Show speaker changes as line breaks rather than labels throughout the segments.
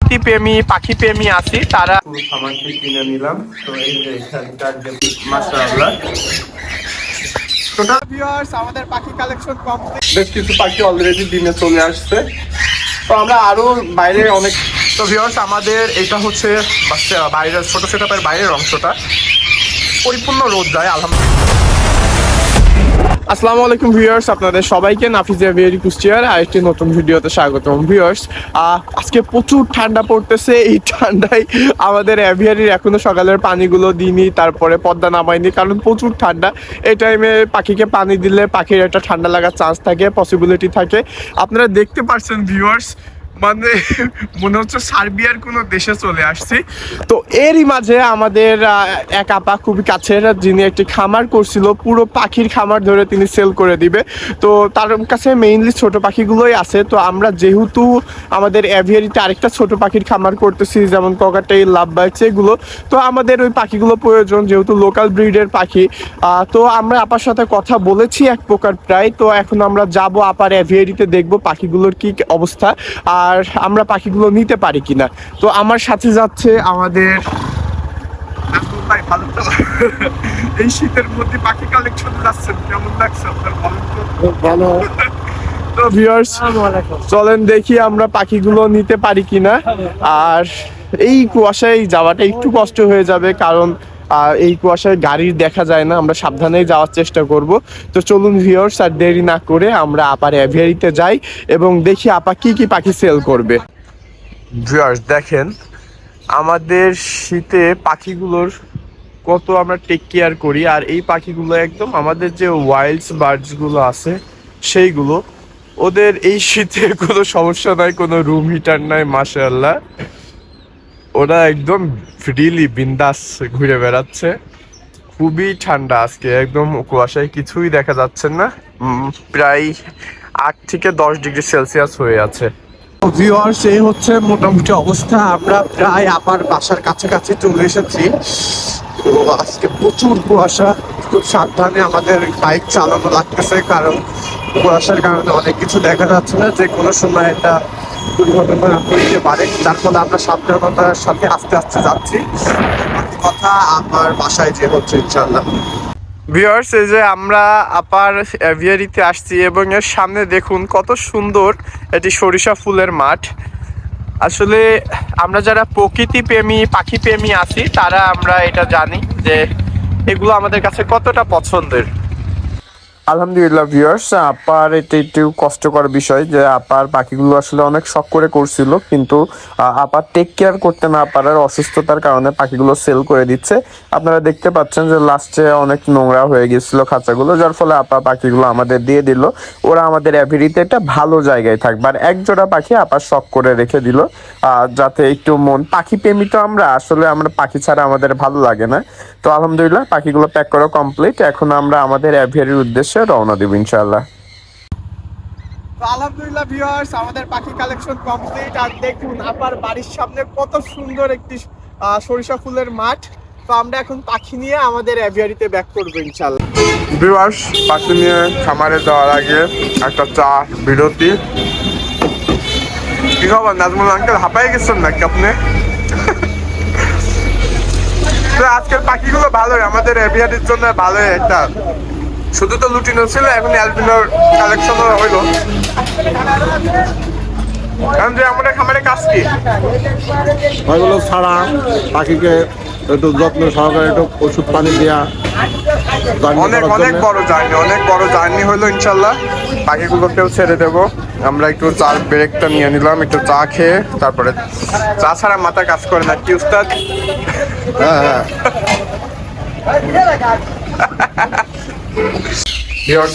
প্রকৃতি প্রেমী পাখি প্রেমী আছি তারা পুরো খামারটি কিনে নিলাম। তো এই যে এখানকার যে মাশাআল্লাহ টোটাল ভিউয়ার্স আমাদের পাখি কালেকশন কমপ্লিট। বেশ কিছু পাখি অলরেডি দিনে চলে আসছে, তো আমরা আরো বাইরে অনেক। তো ভিউয়ার্স আমাদের এটা হচ্ছে বাইরের ছোট সেটআপের বাইরের অংশটা, পরিপূর্ণ রোদ যায় আলহামদুলিল্লাহ। আসসালামু আলাইকুম ভিউয়ার্স, আপনাদের সবাইকে নাফিজ এভিয়ারি কুষ্টিয়ার আরেকটি নতুন ভিডিওতে স্বাগতম। ভিউয়ার্স আজকে প্রচুর ঠান্ডা পড়তেছে, এই ঠান্ডায় আমাদের এভিয়ারির এখনো সকালের পানিগুলো দিইনি, তারপরে পদ্মা নামাইনি, কারণ প্রচুর ঠান্ডা। এই টাইমে পাখিকে পানি দিলে পাখির একটা ঠান্ডা লাগার চান্স থাকে, পসিবিলিটি থাকে। আপনারা দেখতে পাচ্ছেন ভিউয়ার্স, মানে মনে হচ্ছে সার্বিয়ার কোনো দেশে চলে আসছি। তো এরই মাঝে আমাদের এক আপা খুবই কাছের, যিনি একটি খামার করছিল, পুরো পাখির খামার ধরে তিনি সেল করে দিবে। তো তার কাছে মেইনলি ছোট পাখিগুলোই আছে। তো আমরা যেহেতু আমাদের এভিয়ারিতে আরেকটা ছোট পাখির খামার করতেছি, যেমন ককাটেল, লাভবার্ডস এগুলো, তো আমাদের ওই পাখিগুলো প্রয়োজন, যেহেতু লোকাল ব্রিডের পাখি। তো আমরা আপার সাথে কথা বলেছি এক প্রকার প্রায়। তো এখন আমরা যাব আপার এভিয়ারিতে, দেখব পাখিগুলোর কি অবস্থা আর আমরা পাখিগুলো নিতে পারি কিনা। তো আমার সাথে যাচ্ছে আমাদের ভাই। ভালো তো এই শীতের মধ্যে পাখি কালেকশন যাচ্ছেন, কেমন লাগছে আপনার বলেন তো?
ভালো।
তো ভিউয়ার্স চলেন দেখি আমরা পাখিগুলো নিতে পারি কিনা। আর এই কুয়াশায় যাওয়াটা একটু কষ্ট হয়ে যাবে, কারণ এই কুয়াশায় গাড়ি দেখা যায় না, আমরা সাবধানেই যাওয়ার চেষ্টা করব। তো চলুন ভিউয়ার্স আর দেরি না করে আমরা আপার এভিয়ারিতে যাই এবং দেখি আপা কি কি পাখি সেল করবে। ভিউয়ার্স দেখেন আমাদের শীতে পাখিগুলোর কত আমরা টেক কেয়ার করি, আর এই পাখিগুলো একদম আমাদের যে ওয়াইল্ড বার্ডসগুলো আছে সেইগুলো, ওদের এই শীতে কোনো সমস্যা নাই, কোনো রুম হিটার নাই, মাশাআল্লাহ ওরা একদম ফ্রিলি বিন্দাস ঘুরে বেড়াচ্ছে। খুবই ঠান্ডা আজকে, একদম কুয়াশায় কিছুই দেখা যাচ্ছে না, প্রায় 8 থেকে 10 ডিগ্রি সেলসিয়াস হয়ে আছে। ভিউয়ার্স এই হচ্ছে মোটামুটি অবস্থা, আমরা প্রায় আপার বাসার কাছাকাছি চলে এসেছি। তো আজকে প্রচুর কুয়াশা, খুব সাবধানে আমাদের বাইক চালানো লাগতেছে, কারণ কুয়াশার কারণে অনেক কিছু দেখা যাচ্ছে না, যে কোনো সময় এটা দুর্ঘটনা হতে পারে, যার ফলে আমরা সাবধানতার সাথে আস্তে আস্তে যাচ্ছি। কথা আমার বাসায় যে হচ্ছে ইনশাআল্লাহ। ভিউয়ার্স এই যে আমরা আপার এভিয়ারিতে আসছি এবং এর সামনে দেখুন কত সুন্দর এটি সরিষা ফুলের মাঠ। আসলে আমরা যারা প্রকৃতি প্রেমী পাখি প্রেমী আছি তারা আমরা এটা জানি যে এগুলো আমাদের কাছে কতটা পছন্দের। আলহামদুলিল্লাহ ভিউয়ার্স, আপার এটা একটু কষ্টকর বিষয় যে আপার পাখিগুলো আসলে অনেক শখ করে করছিল, কিন্তু আপার টেক কেয়ার করতে না পারার অসুস্থতার কারণে পাখিগুলো সেল করে দিচ্ছে। আপনারা দেখতে পাচ্ছেন যে লাস্টে অনেক নোংরা হয়ে গেছিল খাঁচাগুলো, যার ফলে আপা পাখিগুলো আমাদের দিয়ে দিল। ওরা আমাদের এভিরিতে একটা ভালো জায়গায় থাকবে, আর এক জোড়া পাখি আপার শখ করে রেখে দিল, যাতে একটু মন পাখি প্রেমী তো আমরা আসলে, আমরা পাখি ছাড়া আমাদের ভালো লাগে না। তো আলহামদুলিল্লাহ পাখিগুলো প্যাক করা কমপ্লিট, এখন আমরা আমাদের এভিয়ারির উদ্দেশ্যে রওনা দেব ইনশাআল্লাহ। তো আলহামদুলিল্লাহ ভিউয়ার্স আমাদের পাখি কালেকশন কমপ্লিট, আর দেখুন আপার বাড়ির সামনে কত সুন্দর একটি সরিষা ফুলের মাঠ। তো আমরা এখন পাখি নিয়ে আমাদের এভিয়ারিতে ব্যাক করবো ইনশাআল্লাহ। ভিউয়ার্স পাখি নিয়ে খামারে যাওয়ার আগে একটা চা বিরতি। কি খবর নাজমুল আঙ্কেল, হাঁপাই গেছেন নাকি আপনি? আজকের পাখিগুলো ভালোই, আমাদের এভিয়ারির জন্য ভালোই। একটা শুধু তো লুটিনো ছিল, এখন অ্যালবিনোর কালেকশন হইলো। এখন যে আমাদের খামারে কাজ কি
ওইগুলো ছাড়া পাখিকে একটু যত্ন সহকারে একটু ওষুধ পানি দেওয়া,
অনেক অনেক বড় জার্নি হলো ইনশাল্লাহ। পাখিগুলোকেও ছেড়ে দেবো, আমরা একটু চা ব্রেকটা নিয়ে নিলাম, একটু চা খেয়ে তারপরে। চা ছাড়া মাথা কাজ করে না কি উস্তাদ?
হ্যাঁ হ্যাঁ।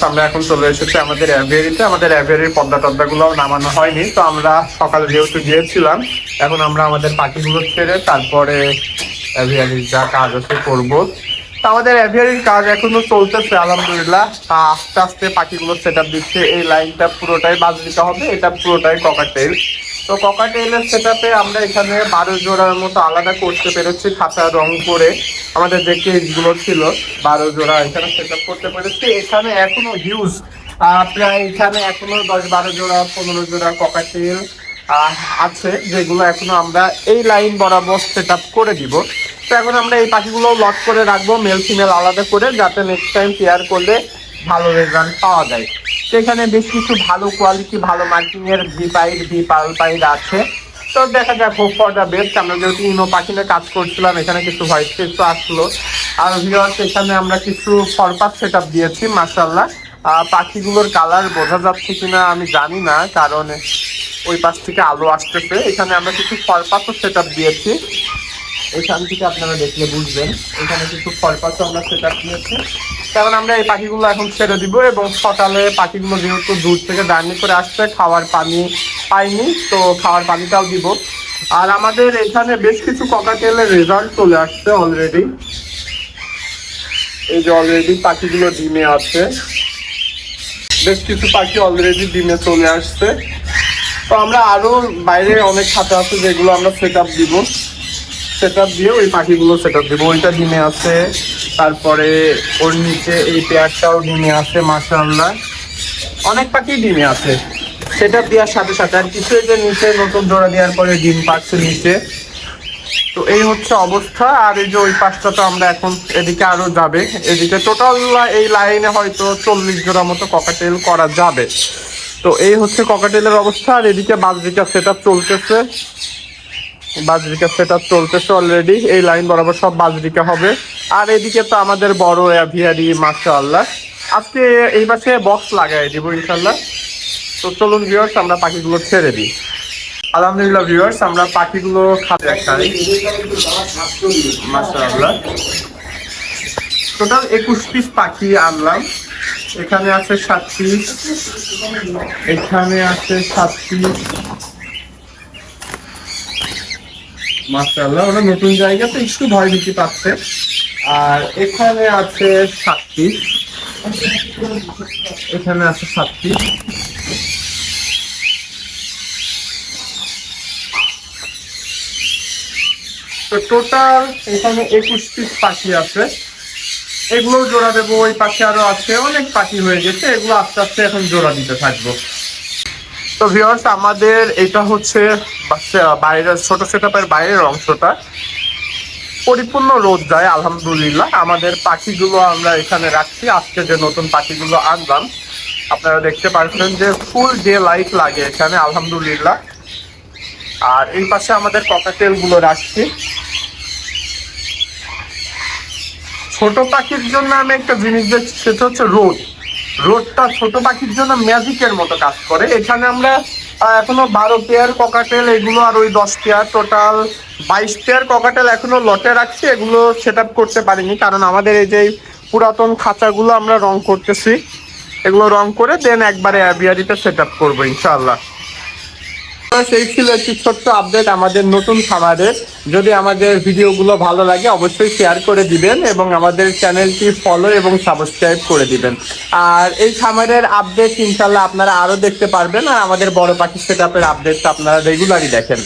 আমরা এখন চলে এসেছি আমাদের এভিয়ারিতে। আমাদের এভিয়ারির পদ্মা টদ্মাগুলো নামানো হয়নি, তো আমরা সকালে যেহেতু গিয়েছিলাম, এখন আমরা আমাদের পাখিগুলো ছেড়ে তারপরে এভিয়ারির যা কাজ আছে করবো। তো আমাদের এভিয়ারির কাজ এখনো চলতেছে আলহামদুলিল্লাহ, আস্তে আস্তে পাখিগুলো সেট আপ দিচ্ছে। এই লাইনটা পুরোটাই বাজ দিতে হবে, এটা পুরোটাই ককাটেল। তো ককাটেলের সেট আপে আমরা এখানে 12 জোড়ার মতো আলাদা করতে পেরেছি, খাঁচা রং করে। আমাদের যে কেজগুলো ছিল 12 জোড়া এখানে সেট আপ করতে পেরেছি। এখানে এখনো হিউজ, প্রায় এখানে এখনো 10-12 জোড়া 15 জোড়া ককাটেল আছে, যেগুলো এখনো আমরা এই লাইন বরাবর সেট আপ করে দিব। তো এখন আমরা এই পাখিগুলো লক করে রাখবো মেল ফিমেল আলাদা করে, যাতে নেক্সট টাইম পেয়ার করলে ভালো রেজাল্ট পাওয়া যায়। তো এখানে বেশ কিছু ভালো কোয়ালিটি ভালো মার্কিং এর ভি পাইড ভি পার্ল পাইড আছে। তো দেখা যাক, হোপ ফর দ্য বেস্ট। আমরা যেহেতু ইনো পাখি নিয়ে কাজ করছিলাম, এখানে কিছু হোয়াইট ফেস আসলো। আর ভিউয়ার্স, এখানে আমরা কিছু ফরপাস সেট আপ দিয়েছি মাশাআল্লাহ। পাখিগুলোর কালার বোঝা যাচ্ছে কিনা আমি জানি না, কারণ ওই পাশ থেকে আলো আসতেছে। এখানে আমরা কিছু ফরপাসও সেট আপ দিয়েছি, এখান থেকে আপনারা দেখলে বুঝবেন। এখানে কিছু ফরপাসও আমরা সেট আপ দিয়েছি, কারণ আমরা এই পাখিগুলো এখন ছেড়ে দিব। এবং সকালে পাখিগুলো যেহেতু দূর থেকে জার্নি করে আসছে, খাওয়ার পানি পাইনি, তো খাওয়ার পানিটাও দিব। আর আমাদের এখানে বেশ কিছু ককাটেলের রেজাল্ট চলে আসছে অলরেডি। এই যে অলরেডি পাখিগুলো ডিমে আছে, বেশ কিছু পাখি অলরেডি ডিমে চলে আসছে। তো আমরা আরো বাইরে অনেক খাতা আছে যেগুলো আমরা সেট আপ দিব, সেট আপ দিয়ে ওই পাখিগুলো সেট আপ দিব। ওইটা ডিমে আছে, তারপরে ওর নিচে এই পেয়ারটাও ডিমে আছে মাশাআল্লাহ। অনেক পাখি ডিমে আছে সেট আপ দেওয়ার সাথে সাথে। আর কিছু যে নিচে নতুন জোড়া দেওয়ার পরে ডিম পাচ্ছে নিচে। তো এই হচ্ছে অবস্থা। আর এই যে ওই পাশটা তো আমরা এখন এদিকে আরো যাবে, এদিকে টোটাল এই লাইনে হয়তো 40 জোড়া মতো ককাটেল করা যাবে। তো এই হচ্ছে ককাটেলের অবস্থা। আর এদিকে বাজরিকা সেট আপ চলতেছে, বাজরিকা সেট আপ চলতেছে অলরেডি। এই লাইন বরাবর সব বাজরিকা হবে। আর এদিকে তো আমাদের বড় অ্যাভিয়ারি মাশাআল্লাহ। আজকে এই পাশে বক্স লাগাই দিব ইনশাল্লাহ। তো চলুন ভিউয়ার্স, আমরা পাখিগুলো ছেড়ে দিই। আলহামদুলিল্লাহ ভিউয়ার্স, আমরা পাখিগুলো খাতে দেখাই মাশাআল্লাহ। টোটাল 21 পিস পাখি আনলাম। এখানে আছে 7 পিস, এখানে আছে 7 পিস মাশাআল্লাহ। ওরা নতুন জায়গাতে একটু ভয় ভীতি পাচ্ছে। আর এখানে আছে 7 পিস, এখানে আছে 7 পিস। তো টোটাল এখানে 21 পিস পাখি আছে। এগুলো জোড়া দেবো। ওই পাখি আরো আছে, অনেক পাখি হয়ে গেছে, এগুলো আস্তে আস্তে এখন জোড়া দিতে থাকবো। তো ভিউয়ার্স, আমাদের এটা হচ্ছে বাইরের ছোট সেটআপের বাইরের অংশটা। পরিপূর্ণ রোদ যায় আলহামদুলিল্লাহ। আমাদের পাখিগুলো আমরা এখানে রাখছি। আজকে যে নতুন পাখিগুলো আনলাম, আপনারা দেখতে পাচ্ছেন যে ফুল ডে লাইট লাগে এখানে আলহামদুলিল্লাহ। আর এই পাশে আমাদের ককাটেল গুলো রাখছি। ছোট পাখির জন্য আমি একটা জিনিস দেখছি, সেটা হচ্ছে রোদ। রোদটা ছোট পাখির জন্য ম্যাজিকের মতো কাজ করে। এখানে আমরা এখনো 12 পেয়ার ককাটেল, এগুলো আর ওই 10 পেয়ার, টোটাল 22 পেয়ার ককাটেল এখনো লটে রাখছি। এগুলো সেট আপ করতে পারিনি, কারণ আমাদের এই যে পুরাতন খাঁচাগুলো আমরা রং করতেছি। এগুলো রং করে দেন একবারে অ্যাভিয়ারিতে সেট আপ করবো ইনশাআল্লাহ। সেই ছিল একটি ছোট্ট আপডেট আমাদের নতুন খামারের। যদি আমাদের ভিডিওগুলো ভালো লাগে অবশ্যই শেয়ার করে দিবেন এবং আমাদের চ্যানেলটি ফলো এবং সাবস্ক্রাইব করে দিবেন। আর এই খামারের আপডেট ইনশাল্লাহ আপনারা আরো দেখতে পারবেন। আর আমাদের বড় পাখি সেটআপের আপডেট আপনারা রেগুলারই দেখেন।